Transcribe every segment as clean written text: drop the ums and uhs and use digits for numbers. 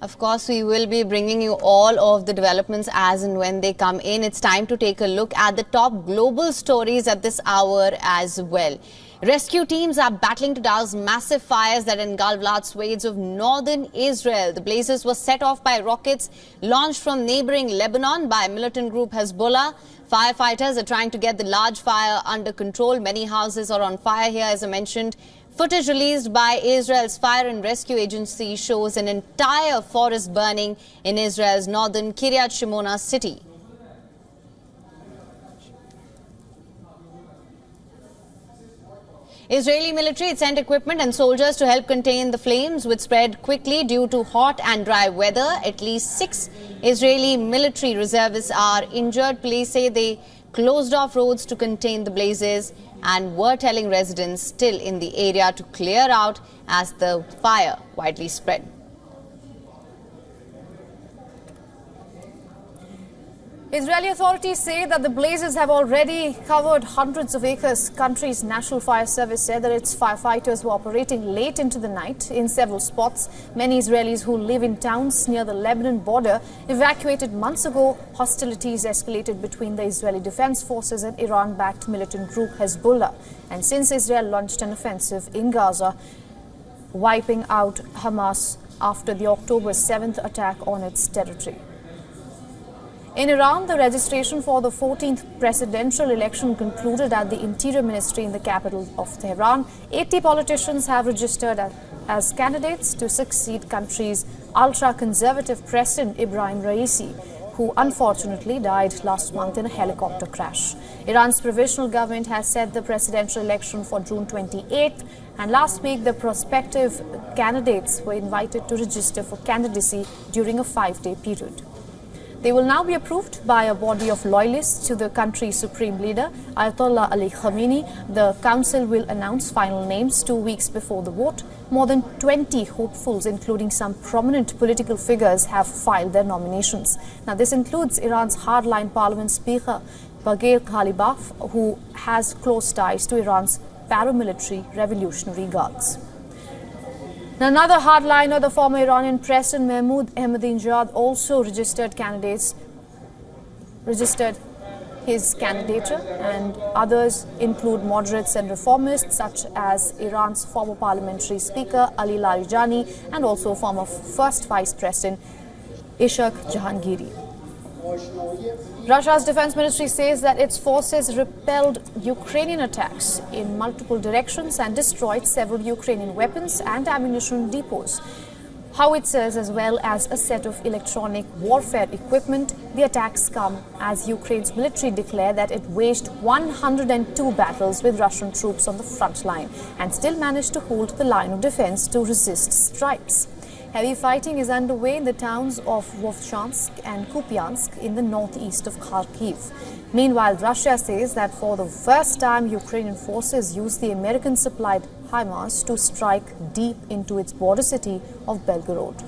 Of course, we will be bringing you all of the developments as and when they come in. It's time to take a look at the top global stories at this hour as well. Rescue teams are battling to douse massive fires that engulf large swathes of northern Israel. The blazes were set off by rockets launched from neighbouring Lebanon by militant group Hezbollah. Firefighters are trying to get the large fire under control. Many houses are on fire here, as I mentioned. Footage released by Israel's Fire and Rescue Agency shows an entire forest burning in Israel's northern Kiryat Shimona city. Israeli military sent equipment and soldiers to help contain the flames, which spread quickly due to hot and dry weather. At least 6 Israeli military reservists are injured. Police say they closed off roads to contain the blazes and were telling residents still in the area to clear out as the fire widely spread. Israeli authorities say that the blazes have already covered hundreds of acres. Country's National Fire Service said that its firefighters were operating late into the night in several spots. Many Israelis who live in towns near the Lebanon border evacuated months ago. Hostilities escalated between the Israeli Defense Forces and Iran-backed militant group Hezbollah. And since Israel launched an offensive in Gaza, wiping out Hamas after the October 7th attack on its territory. In Iran, the registration for the 14th presidential election concluded at the Interior Ministry in the capital of Tehran. 80 politicians have registered as candidates to succeed country's ultra-conservative President Ibrahim Raisi, who unfortunately died last month in a helicopter crash. Iran's provisional government has set the presidential election for June 28th, and last week the prospective candidates were invited to register for candidacy during a 5-day period. They will now be approved by a body of loyalists to the country's supreme leader, Ayatollah Ali Khamenei. The council will announce final names 2 weeks before the vote. More than 20 hopefuls, including some prominent political figures, have filed their nominations. Now, this includes Iran's hardline parliament speaker, Bagher Ghalibaf, who has close ties to Iran's paramilitary Revolutionary Guards. Another hardliner, the former Iranian President Mahmoud Ahmadinejad, also registered his candidature, and others include moderates and reformists such as Iran's former parliamentary speaker Ali Larijani and also former first vice president Ishaq Jahangiri. Russia's defense ministry says that its forces repelled Ukrainian attacks in multiple directions and destroyed several Ukrainian weapons and ammunition depots, howitzers, as well as a set of electronic warfare equipment. The attacks come as Ukraine's military declared that it waged 102 battles with Russian troops on the front line and still managed to hold the line of defense to resist strikes. Heavy fighting is underway in the towns of Vovchansk and Kupiansk in the northeast of Kharkiv. Meanwhile, Russia says that for the first time, Ukrainian forces used the American-supplied HIMARS to strike deep into its border city of Belgorod.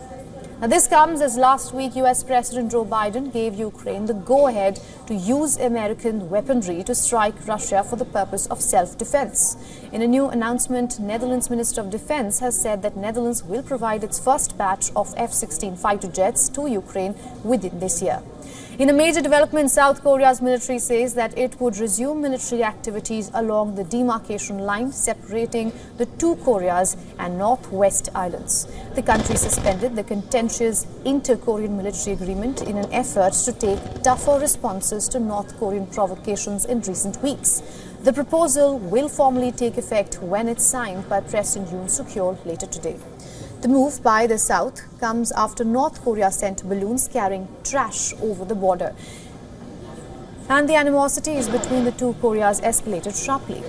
Now, this comes as last week US President Joe Biden gave Ukraine the go-ahead to use American weaponry to strike Russia for the purpose of self-defense. In a new announcement, Netherlands Minister of Defense has said that Netherlands will provide its first batch of F-16 fighter jets to Ukraine within this year. In a major development, South Korea's military says that it would resume military activities along the demarcation line separating the two Koreas and Northwest Islands. The country suspended the contentious inter-Korean military agreement in an effort to take tougher responses to North Korean provocations in recent weeks. The proposal will formally take effect when it's signed by President Yoon Suk-yeol later today. The move by the South comes after North Korea sent balloons carrying trash over the border, and the animosities between the two Koreas escalated sharply.